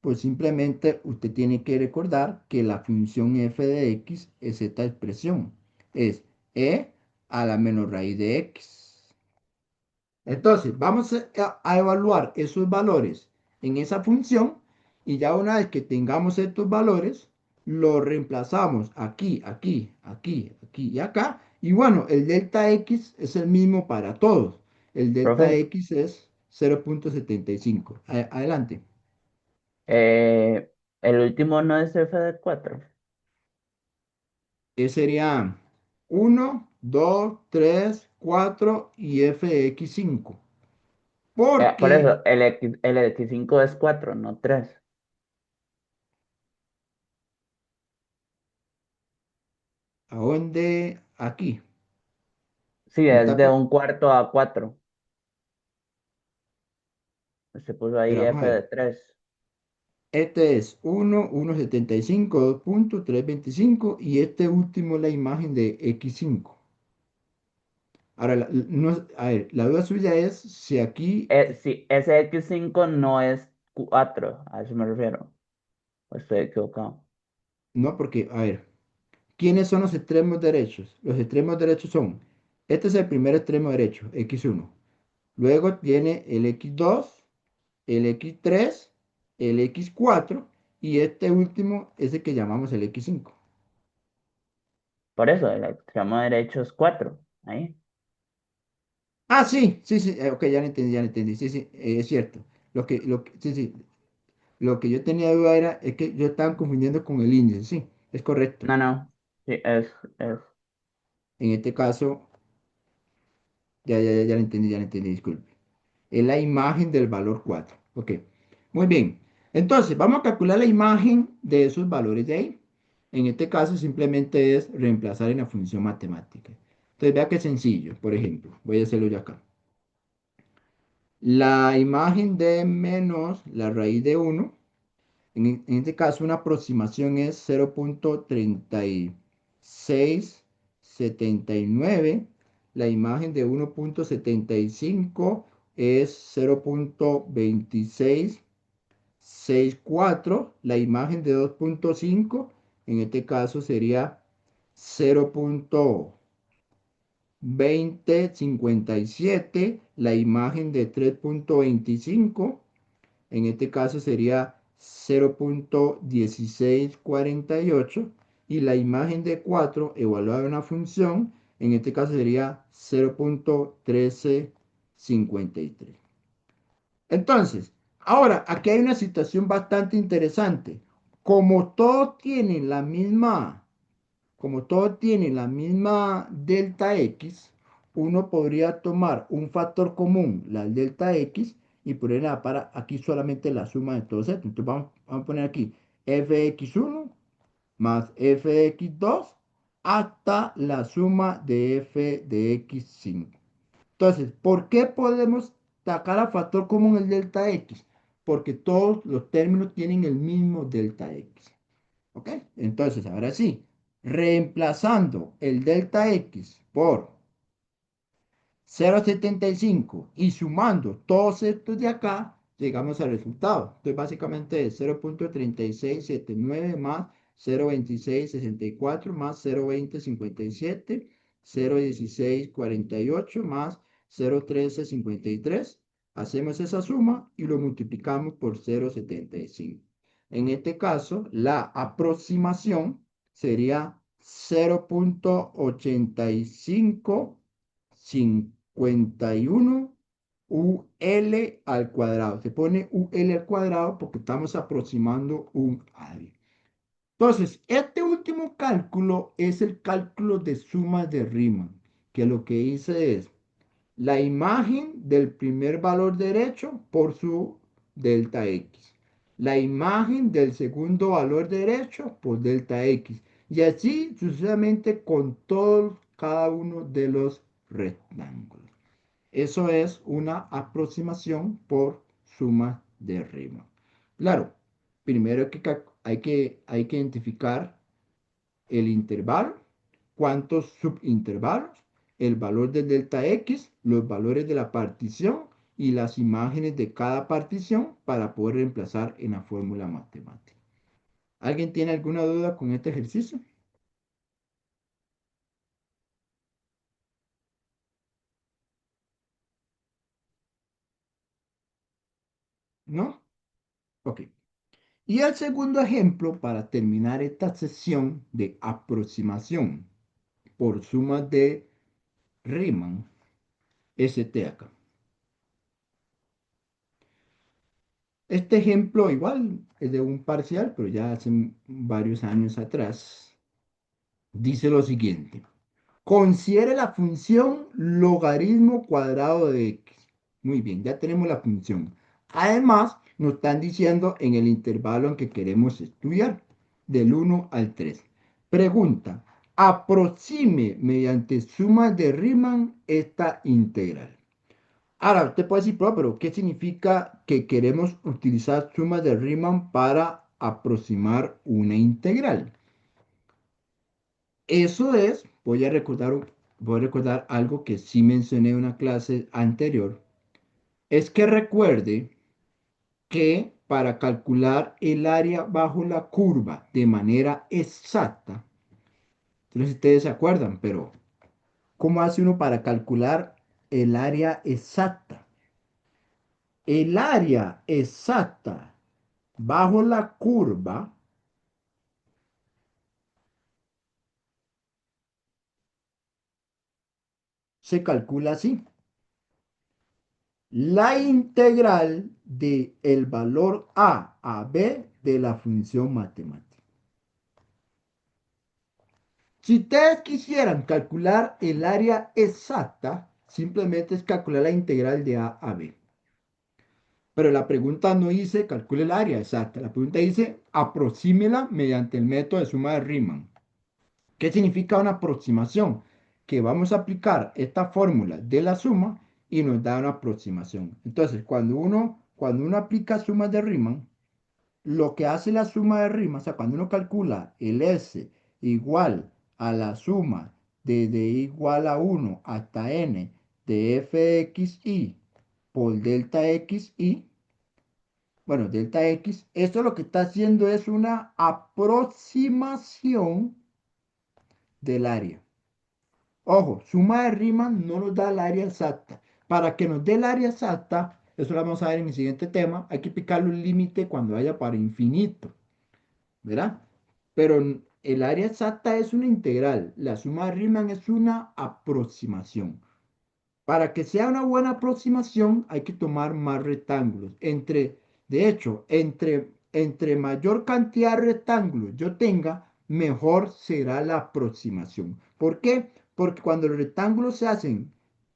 S1: Pues simplemente usted tiene que recordar que la función f de x es esta expresión. Es a la menor raíz de x. Entonces, vamos a evaluar esos valores en esa función y ya una vez que tengamos estos valores, los reemplazamos aquí, aquí, aquí, aquí y acá. Y bueno, el delta x es el mismo para todos. El delta
S2: Profe,
S1: x es 0,75. Adelante.
S2: el último no es f de 4.
S1: Sería 1, 2, 3, 4 y fx5.
S2: Por
S1: Porque,
S2: eso, el X5 es 4, no 3.
S1: ¿a dónde? Aquí.
S2: Sí,
S1: Me
S2: es
S1: está,
S2: de un cuarto a 4. Se puso ahí
S1: pero vamos a
S2: f de
S1: ver.
S2: 3.
S1: Este es 1, 1,75, 2,325 y este último es la imagen de x5. Ahora, no, a ver, la duda suya es si aquí,
S2: Sí, ese X5 no es 4, a eso me refiero. ¿O estoy equivocado?
S1: no, porque, a ver, ¿quiénes son los extremos derechos? Los extremos derechos son, este es el primer extremo derecho, x1. Luego tiene el x2, el x3, el x4 y este último es el que llamamos el x5.
S2: Por eso, el extremo derecho es 4. Ahí.
S1: Ah, sí, sí, sí, ok, ya lo entendí, ya lo entendí. Sí, sí, es cierto. Sí, sí, lo que yo tenía duda era es que yo estaba confundiendo con el índice, sí, es correcto.
S2: No, no. Sí, es.
S1: En este caso, ya lo entendí, ya lo entendí, disculpe. Es la imagen del valor 4. Ok, muy bien. Entonces, vamos a calcular la imagen de esos valores de ahí. En este caso, simplemente es reemplazar en la función matemática. Entonces, vea qué sencillo. Por ejemplo, voy a hacerlo yo acá. La imagen de menos la raíz de 1. En este caso, una aproximación es 0,3679. La imagen de 1,75 es 0,2664. La imagen de 2,5, en este caso sería 0,2057. La imagen de 3,25, en este caso sería 0,1648 y la imagen de 4 evaluada en una función, en este caso sería 0.1353. Entonces, ahora, aquí hay una situación bastante interesante. Como todos tienen la misma, como todos tienen la misma delta X, uno podría tomar un factor común, la delta X, y poner para aquí solamente la suma de todos estos. Entonces vamos a poner aquí fx1 más fx2 hasta la suma de f de x5. Entonces, ¿por qué podemos sacar a factor común el delta X? Porque todos los términos tienen el mismo delta X. ¿Ok? Entonces, ahora sí, reemplazando el delta X por 0,75 y sumando todos estos de acá, llegamos al resultado. Entonces, básicamente es 0.3679 más 0.2664 más 0.2057, 0.1648 más 0.1353. Hacemos esa suma y lo multiplicamos por 0.75. En este caso, la aproximación sería 0.8551 UL al cuadrado. Se pone UL al cuadrado porque estamos aproximando un área. Entonces, este último cálculo es el cálculo de suma de Riemann, que lo que hice es la imagen del primer valor derecho por su delta X, la imagen del segundo valor derecho por delta X, y así sucesivamente con todos cada uno de los rectángulos. Eso es una aproximación por suma de Riemann. Claro, primero hay que identificar el intervalo, cuántos subintervalos, el valor de delta X, los valores de la partición y las imágenes de cada partición para poder reemplazar en la fórmula matemática. ¿Alguien tiene alguna duda con este ejercicio? ¿No? Ok. Y el segundo ejemplo para terminar esta sesión de aproximación por suma de Riemann es este acá. Este ejemplo igual es de un parcial, pero ya hace varios años atrás. Dice lo siguiente. Considere la función logaritmo cuadrado de x. Muy bien, ya tenemos la función. Además, nos están diciendo en el intervalo en que queremos estudiar, del 1 al 3. Pregunta, aproxime mediante suma de Riemann esta integral. Ahora, usted puede decir, pero ¿qué significa que queremos utilizar suma de Riemann para aproximar una integral? Eso es, voy a recordar algo que sí mencioné en una clase anterior, es que recuerde que para calcular el área bajo la curva de manera exacta, no sé si ustedes se acuerdan, pero ¿cómo hace uno para calcular el área exacta? El área exacta bajo la curva se calcula así. La integral de el valor a b de la función matemática. Si ustedes quisieran calcular el área exacta, simplemente es calcular la integral de a b. Pero la pregunta no dice calcule el área exacta, la pregunta dice aproxímela mediante el método de suma de Riemann. ¿Qué significa una aproximación? Que vamos a aplicar esta fórmula de la suma y nos da una aproximación. Entonces, cuando uno aplica suma de Riemann, lo que hace la suma de Riemann, o sea, cuando uno calcula el S igual a la suma de igual a 1 hasta n de fxy por delta xy, bueno, delta x, esto lo que está haciendo es una aproximación del área. Ojo, suma de Riemann no nos da el área exacta. Para que nos dé el área exacta, eso lo vamos a ver en el siguiente tema, hay que picarle un límite cuando vaya para infinito, ¿verdad? Pero el área exacta es una integral, la suma de Riemann es una aproximación. Para que sea una buena aproximación hay que tomar más rectángulos. De hecho, entre mayor cantidad de rectángulos yo tenga, mejor será la aproximación. ¿Por qué? Porque cuando los rectángulos se hacen,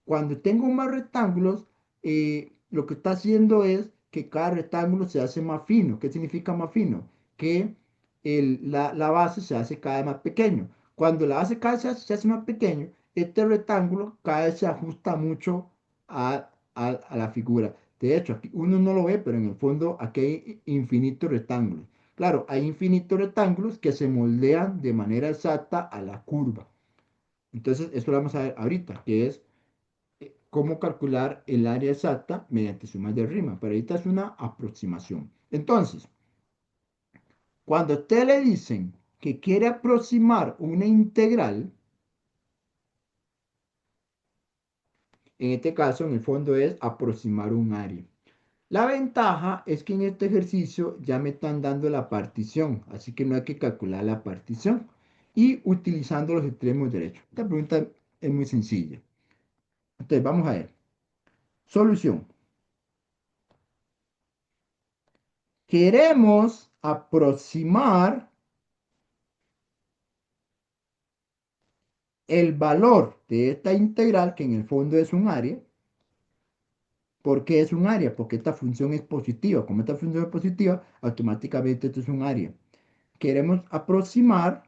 S1: cuando tengo más rectángulos, lo que está haciendo es que cada rectángulo se hace más fino. ¿Qué significa más fino? Que la base se hace cada vez más pequeño. Cuando la base cada vez se hace más pequeño, este rectángulo cada vez se ajusta mucho a la figura. De hecho, aquí uno no lo ve, pero en el fondo aquí hay infinitos rectángulos. Claro, hay infinitos rectángulos que se moldean de manera exacta a la curva. Entonces, esto lo vamos a ver ahorita, que es cómo calcular el área exacta mediante sumas de Riemann. Pero ahorita es una aproximación. Entonces, cuando a usted le dicen que quiere aproximar una integral, en este caso, en el fondo es aproximar un área. La ventaja es que en este ejercicio ya me están dando la partición, así que no hay que calcular la partición y utilizando los extremos derechos. Esta pregunta es muy sencilla. Entonces, vamos a ver. Solución. Queremos aproximar el valor de esta integral, que en el fondo es un área. ¿Por qué es un área? Porque esta función es positiva. Como esta función es positiva, automáticamente esto es un área. Queremos aproximar,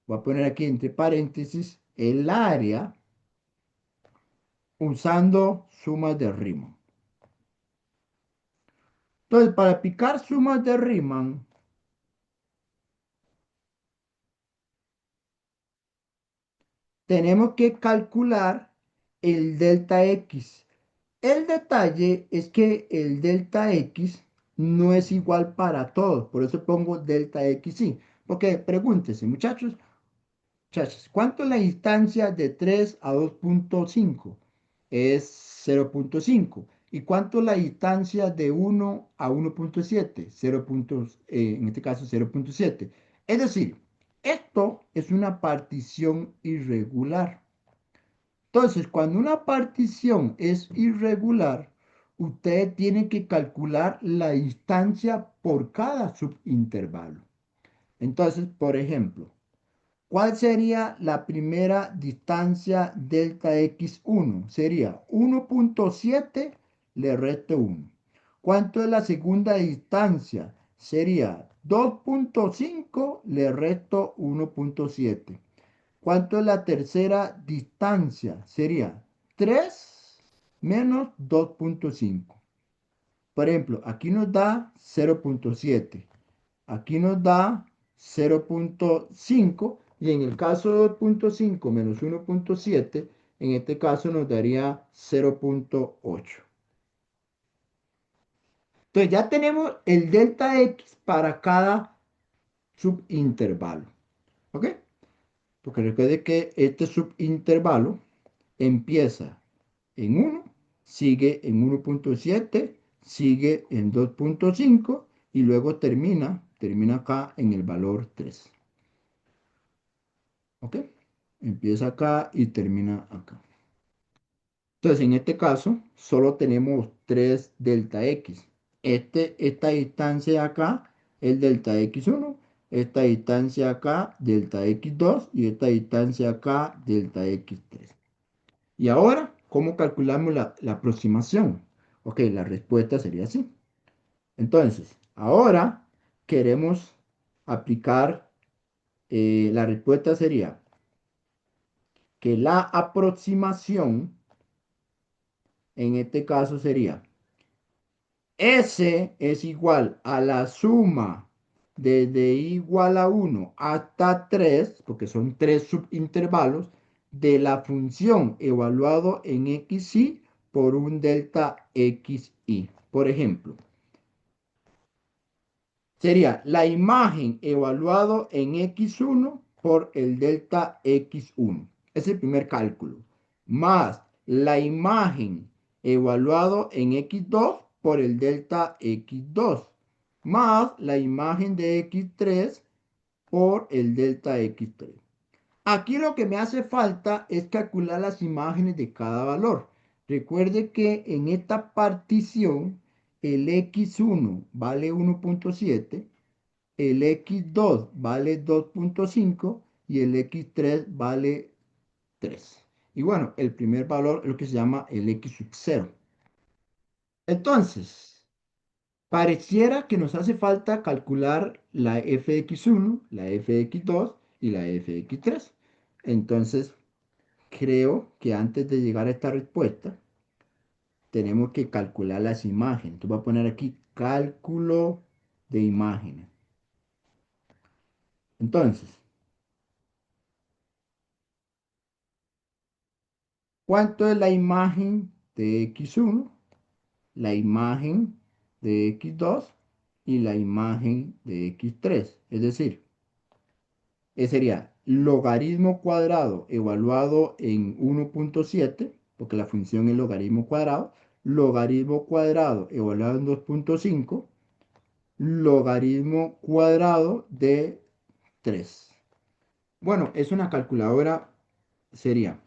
S1: voy a poner aquí entre paréntesis, el área usando sumas de Riemann. Entonces, para aplicar sumas de Riemann, tenemos que calcular el delta X. El detalle es que el delta X no es igual para todos, por eso pongo delta X sí. Porque pregúntese, muchachos, ¿cuánto es la distancia de 3 a 2,5? Es 0,5. ¿Y cuánto es la distancia de 1 a 1,7? 0, en este caso 0,7. Es decir, esto es una partición irregular. Entonces, cuando una partición es irregular, usted tiene que calcular la distancia por cada subintervalo. Entonces, por ejemplo, ¿cuál sería la primera distancia delta x1? Sería 1,7 le resto 1. ¿Cuánto es la segunda distancia? Sería 2,5 le resto 1,7. ¿Cuánto es la tercera distancia? Sería 3 menos 2,5. Por ejemplo, aquí nos da 0,7. Aquí nos da 0,5 y en el caso de 2,5 menos 1,7, en este caso nos daría 0,8. Entonces ya tenemos el delta X para cada subintervalo. ¿Ok? Porque recuerde que este subintervalo empieza en 1, sigue en 1,7, sigue en 2,5 y luego termina acá en el valor 3. ¿Ok? Empieza acá y termina acá. Entonces, en este caso, solo tenemos 3 delta X. Esta distancia acá es delta X1, esta distancia acá delta X2 y esta distancia acá delta X3. Y ahora, ¿cómo calculamos la aproximación? Ok, la respuesta sería así. Entonces, ahora queremos aplicar, la respuesta sería que la aproximación, en este caso sería S es igual a la suma desde igual a 1 hasta 3, porque son 3 subintervalos, de la función evaluado en xy por un delta xy. Por ejemplo, sería la imagen evaluado en x1 por el delta x1. Es el primer cálculo. Más la imagen evaluado en x2 por el delta x2. Más la imagen de x3 por el delta x3. Aquí lo que me hace falta es calcular las imágenes de cada valor. Recuerde que en esta partición el x1 vale 1.7, el x2 vale 2.5 y el x3 vale 3. Y bueno, el primer valor es lo que se llama el x sub 0. Entonces, pareciera que nos hace falta calcular la fx1, la fx2 y la fx3. Entonces, creo que antes de llegar a esta respuesta, tenemos que calcular las imágenes. Entonces voy a poner aquí cálculo de imágenes. Entonces, ¿cuánto es la imagen de x1, la imagen de x2 y la imagen de x3? Es decir, sería logaritmo cuadrado evaluado en 1.7, porque la función es logaritmo cuadrado, logaritmo cuadrado evaluado en 2.5, logaritmo cuadrado de 3. Bueno, es una calculadora, sería,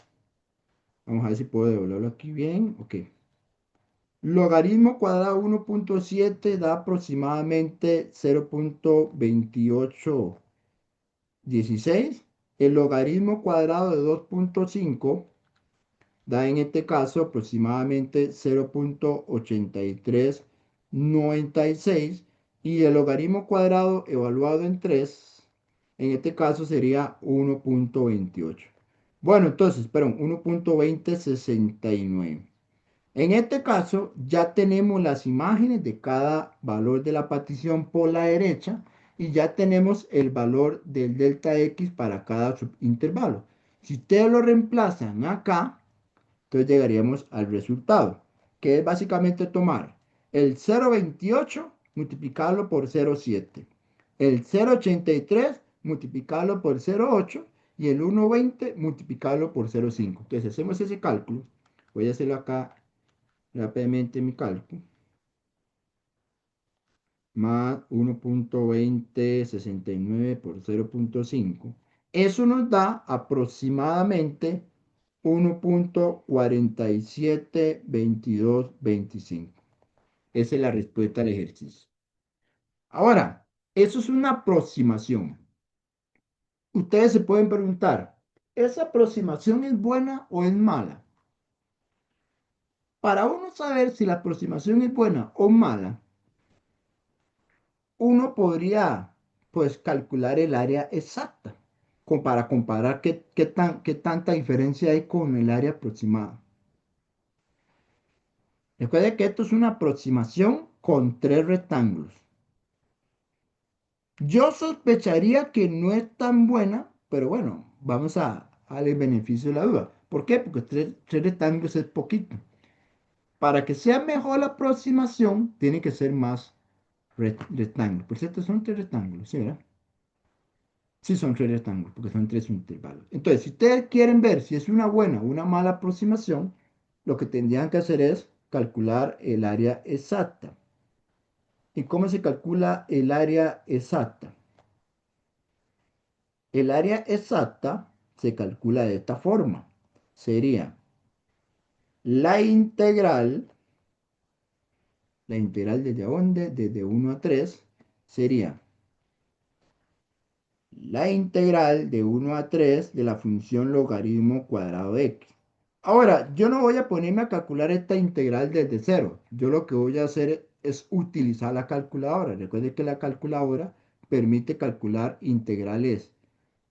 S1: vamos a ver si puedo devolverlo aquí bien, ok. Logaritmo cuadrado 1.7 da aproximadamente 0.2816. El logaritmo cuadrado de 2.5 da en este caso aproximadamente 0.8396 y el logaritmo cuadrado evaluado en 3 en este caso sería 1.28. Bueno, entonces, perdón, 1.2069. En este caso ya tenemos las imágenes de cada valor de la partición por la derecha y ya tenemos el valor del delta x para cada subintervalo. Si ustedes lo reemplazan acá, entonces llegaríamos al resultado, que es básicamente tomar el 0.28 multiplicarlo por 0.7, el 0.83 multiplicarlo por 0.8 y el 1.20 multiplicarlo por 0.5. Entonces hacemos ese cálculo. Voy a hacerlo acá rápidamente mi cálculo. Más 1.2069 por 0.5. Eso nos da aproximadamente 1.472225. Esa es la respuesta al ejercicio. Ahora, eso es una aproximación. Ustedes se pueden preguntar, ¿esa aproximación es buena o es mala? Para uno saber si la aproximación es buena o mala, uno podría pues calcular el área exacta para comparar qué tanta diferencia hay con el área aproximada. Recuerde que esto es una aproximación con tres rectángulos. Yo sospecharía que no es tan buena, pero bueno, vamos a darle el beneficio de la duda. ¿Por qué? Porque tres rectángulos es poquito. Para que sea mejor la aproximación, tiene que ser más rectángulos. Por cierto, son tres rectángulos, ¿sí, verdad? Sí, son tres rectángulos, porque son tres intervalos. Entonces, si ustedes quieren ver si es una buena o una mala aproximación, lo que tendrían que hacer es calcular el área exacta. ¿Y cómo se calcula el área exacta? El área exacta se calcula de esta forma. Sería la la integral desde dónde, desde 1 a 3, sería la integral de 1 a 3 de la función logaritmo cuadrado de x. Ahora, yo no voy a ponerme a calcular esta integral desde cero. Yo lo que voy a hacer es utilizar la calculadora. Recuerden que la calculadora permite calcular integrales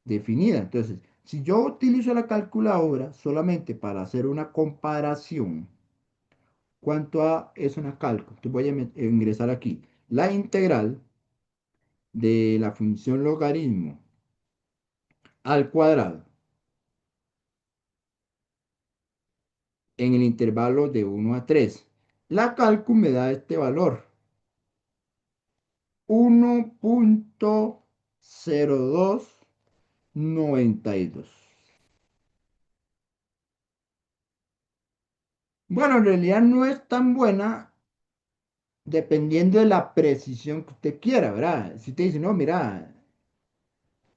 S1: definidas. Entonces, si yo utilizo la calculadora solamente para hacer una comparación, ¿cuánto es una cálculo? Entonces voy a ingresar aquí la integral de la función logaritmo al cuadrado en el intervalo de 1 a 3. La cálculo me da este valor, 1.0292. Bueno, en realidad no es tan buena dependiendo de la precisión que usted quiera, ¿verdad? Si usted dice, no, mira,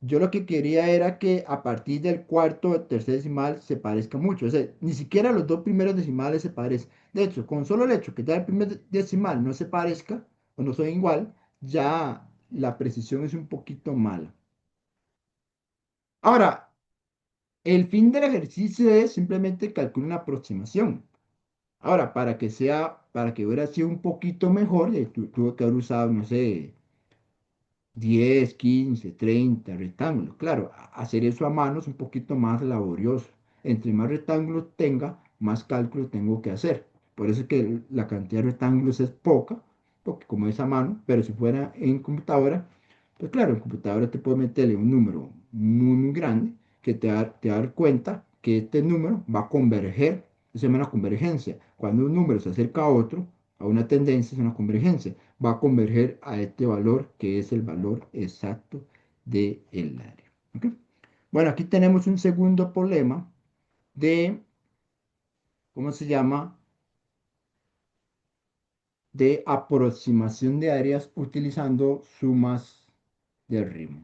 S1: Yo lo que quería era que a partir del cuarto o tercer decimal se parezca mucho. O sea, ni siquiera los dos primeros decimales se parecen. De hecho, con solo el hecho que ya el primer decimal no se parezca o no son igual, ya la precisión es un poquito mala. Ahora, el fin del ejercicio es simplemente calcular una aproximación. Ahora, para que hubiera sido un poquito mejor, tuve que haber usado, no sé, 10, 15, 30 rectángulos. Claro, hacer eso a mano es un poquito más laborioso. Entre más rectángulos tenga, más cálculo tengo que hacer. Por eso es que la cantidad de rectángulos es poca, porque como es a mano, pero si fuera en computadora, pues claro, en computadora te puedo meterle un número muy, muy grande que te va a dar cuenta que este número va a converger, eso se llama una convergencia. Cuando un número se acerca a otro, a una tendencia, es una convergencia, va a converger a este valor que es el valor exacto del área. ¿Ok? Bueno, aquí tenemos un segundo problema de, ¿cómo se llama? De aproximación de áreas utilizando sumas de ritmo.